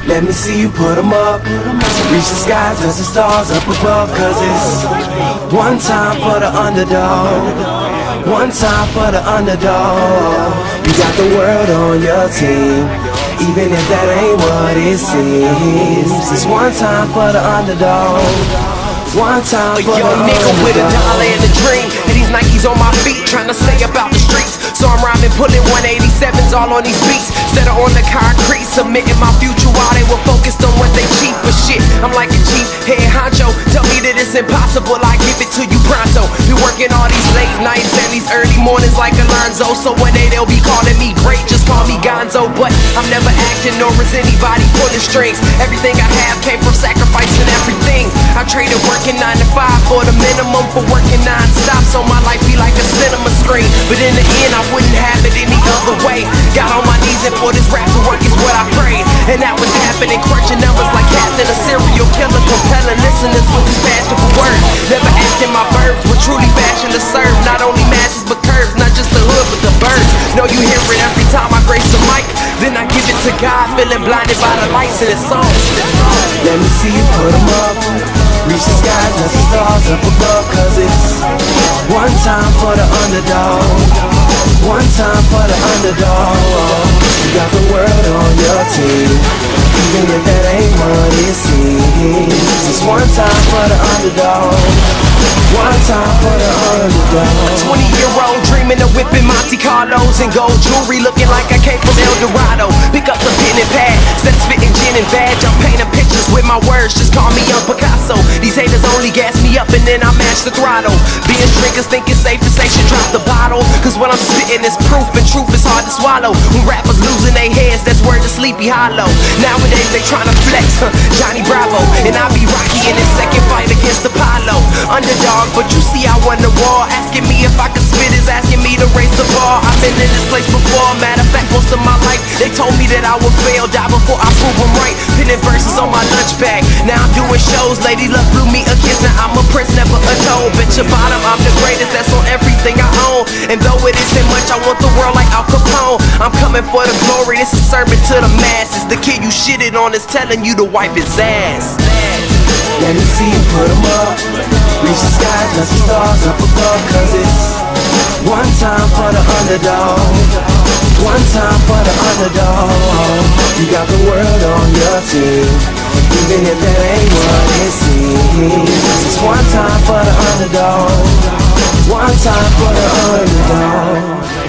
Let me see you put 'em up. Reach the skies, touch the stars up above. Cause it's one time for the underdog. One time for the underdog. You got the world on your team, even if that ain't what it seems. It's one time for the underdog. One time for the young nigga with $1 and a dream, and these Nikes on my feet, trying to stay about the streets. So I'm rhyming, pulling 187s all on these beats. Set her on the concrete, submitting my future while they were focused on what they cheap. But shit, I'm like a chief head honcho. Tell me that it's impossible, I give it to you pronto. Be working all these late nights and these early mornings like Alonzo. So one day they'll be calling me great, just call me Gonzo. But I'm never acting, nor is anybody pulling strings. Everything I have came from sacrificing everything. I traded working 9 to 5 for the minimum, for working non-stop, so my life be like a cinema screen. But in the end, I wouldn't have it any other way. Got on my knees and for this rap to work is what I prayed. And that was happening, crunching numbers like Captain, a serial killer, compelling listeners with his passion for words. Never acting my verbs, but truly passion to serve not only masses but curves, not just the hood but the birds. Know you hear it every time I grace the mic, then I give it to God, feeling blinded by the lights in his song. Let me see you put 'em up. Reach the skies, touch the stars up above. Cause it's one time for the underdog. One time for the underdog. You got the world on your team, even if that ain't what it seems. It's one time for the underdog. One time for the underdog. 20-year-old dreaming of whipping Monte Carlos and gold jewelry, looking like I came from El Dorado. Pick up the pen and pad, instead of spitting gin and badge, I'm painting pictures with my words, just call me Young Picasso. These haters only gas me up and then I mash the throttle. Being drinkers think it's safe to say should drop the bottle, cause what I'm spitting is proof, and truth is hard to swallow. When rappers losing their heads, that's word to Sleepy Hollow. Nowadays they tryna flex, Johnny Bravo, and I be Rocky in his second fight against Apollo. Underdog, but you see I won the war. Asking me if I could spit is asking me to raise the bar. I've been in this place before, matter of fact most of my life they told me that I would fail, die before I prove them right. Pinning verses on my lunch bag, now I'm doing shows. Lady Luck blew me a kiss, now I'm a prince, never a toad. Bet your bottom, I'm the greatest, that's on everything I own. And though it isn't much, I want the world like Al Capone. I'm coming for the glory, this is serving to the masses. The kid you shitted on is telling you to wipe his ass. Let me see you put 'em up. Reach the skies, touch the stars up above. Cause it's one time for the underdog. One time for the underdog. You got the world on your team, even if that ain't what it seems. It's one time for the underdog. One time for the underdog.